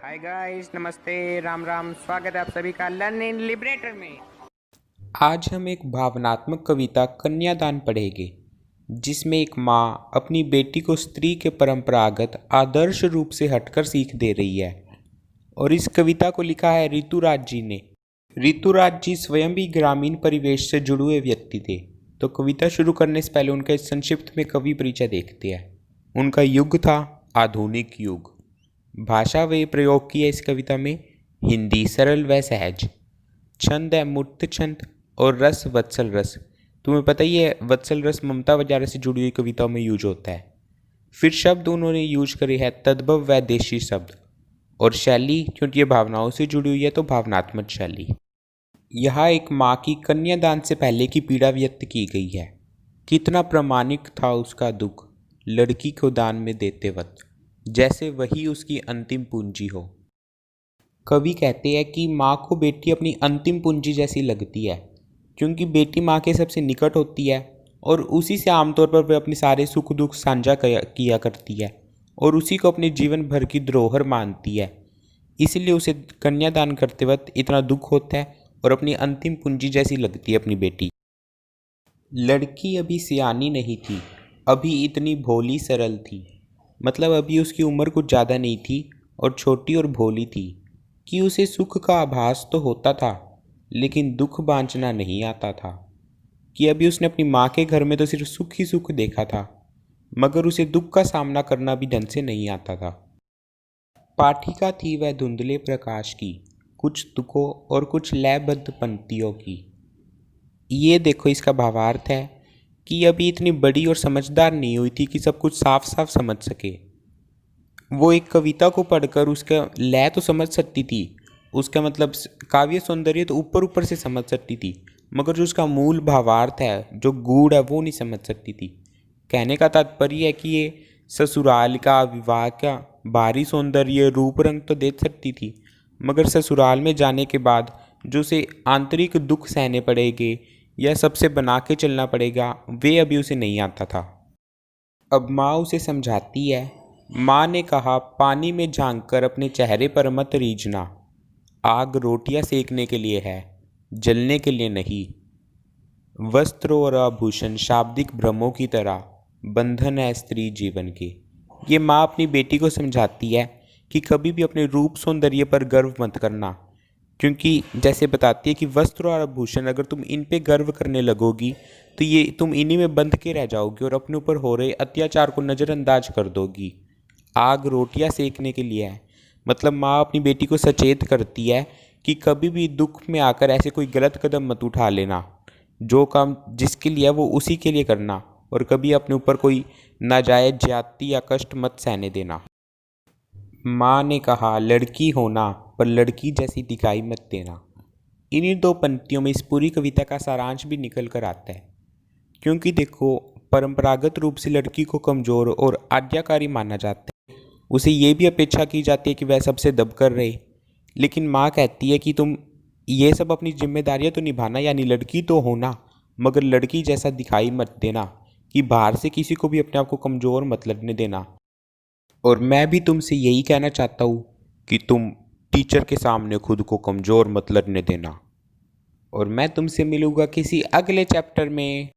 Hi guys, नमस्ते, राम राम। स्वागत है आप सभी का लर्न इन लिबरेटर में। आज हम एक भावनात्मक कविता कन्यादान पढ़ेंगे, जिसमें एक माँ अपनी बेटी को स्त्री के परंपरागत आदर्श रूप से हटकर सीख दे रही है। और इस कविता को लिखा है ऋतुराज जी ने। ऋतुराज जी स्वयं भी ग्रामीण परिवेश से जुड़े हुए व्यक्ति थे। तो कविता शुरू करने से पहले उनका संक्षिप्त में कवि परिचय देखते हैं। उनका युग था आधुनिक युग। भाषा वे प्रयोग किया इस कविता में हिंदी सरल व सहज। छंद है मूर्त छंद और रस वत्सल रस। तुम्हें पता ही है वत्सल रस ममता वगैरह से जुड़ी हुई कविताओं में यूज होता है। फिर शब्द उन्होंने यूज करे है तद्भव व देशी शब्द। और शैली, क्योंकि ये भावनाओं से जुड़ी हुई है तो भावनात्मक शैली। यहाँ एक माँ की कन्यादान से पहले की पीड़ा व्यक्त की गई है। कितना प्रामाणिक था उसका दुख लड़की को दान में देते वक्त, जैसे वही उसकी अंतिम पूंजी हो। कवि कहते हैं कि माँ को बेटी अपनी अंतिम पूंजी जैसी लगती है, क्योंकि बेटी माँ के सबसे निकट होती है और उसी से आमतौर पर वह अपने सारे सुख दुख साझा किया करती है और उसी को अपने जीवन भर की धरोहर मानती है। इसलिए उसे कन्यादान करते वक्त इतना दुख होता है और अपनी अंतिम पूंजी जैसी लगती है अपनी बेटी। लड़की अभी सियानी नहीं थी, अभी इतनी भोली सरल थी। मतलब अभी उसकी उम्र कुछ ज़्यादा नहीं थी और छोटी और भोली थी कि उसे सुख का आभास तो होता था, लेकिन दुख बांचना नहीं आता था। कि अभी उसने अपनी माँ के घर में तो सिर्फ सुख ही सुख देखा था, मगर उसे दुख का सामना करना भी ढंग से नहीं आता था। पाठिका थी वह धुंधले प्रकाश की, कुछ तुकों और कुछ लयबद्ध पंक्तियों की। ये देखो, इसका भावार्थ है कि अभी इतनी बड़ी और समझदार नहीं हुई थी कि सब कुछ साफ साफ समझ सके। वो एक कविता को पढ़कर उसका लय तो समझ सकती थी, उसका मतलब काव्य सौंदर्य तो ऊपर ऊपर से समझ सकती थी, मगर जो उसका मूल भावार्थ है, जो गूढ़ है, वो नहीं समझ सकती थी। कहने का तात्पर्य है कि ये ससुराल का, विवाह का बाहरी सौंदर्य रूप रंग तो देख सकती थी, मगर ससुराल में जाने के बाद जो उसे आंतरिक दुख सहने पड़ेंगे या सबसे बना के चलना पड़ेगा, वे अभी उसे नहीं आता था। अब माँ उसे समझाती है। माँ ने कहा, पानी में झांक कर अपने चेहरे पर मत रीझना। आग रोटियां सेकने के लिए है, जलने के लिए नहीं। वस्त्र और आभूषण शाब्दिक भ्रमों की तरह बंधन है स्त्री जीवन के। ये माँ अपनी बेटी को समझाती है कि कभी भी अपने रूप सौंदर्य पर गर्व मत करना, क्योंकि जैसे बताती है कि वस्त्र और आभूषण अगर तुम इन पे गर्व करने लगोगी तो ये तुम इन्हीं में बंध के रह जाओगी और अपने ऊपर हो रहे अत्याचार को नज़रअंदाज कर दोगी। आग रोटियां सेकने के लिए है, मतलब माँ अपनी बेटी को सचेत करती है कि कभी भी दुख में आकर ऐसे कोई गलत कदम मत उठा लेना। जो काम जिसके लिए है वो उसी के लिए करना, और कभी अपने ऊपर कोई नाजायज ज्यादती या कष्ट मत सहने देना। माँ ने कहा, लड़की होना पर लड़की जैसी दिखाई मत देना। इन्हीं दो पंक्तियों में इस पूरी कविता का सारांश भी निकल कर आता है। क्योंकि देखो, परंपरागत रूप से लड़की को कमज़ोर और आज्ञाकारी माना जाता है। उसे ये भी अपेक्षा की जाती है कि वह सबसे दबकर रहे। लेकिन माँ कहती है कि तुम ये सब अपनी जिम्मेदारियां तो निभाना, यानी लड़की तो होना, मगर लड़की जैसा दिखाई मत देना, कि बाहर से किसी को भी अपने आप को कमज़ोर मत लगने देना। और मैं भी तुमसे यही कहना चाहता हूँ कि तुम टीचर के सामने खुद को कमज़ोर मत लगने देना। और मैं तुमसे मिलूँगा किसी अगले चैप्टर में।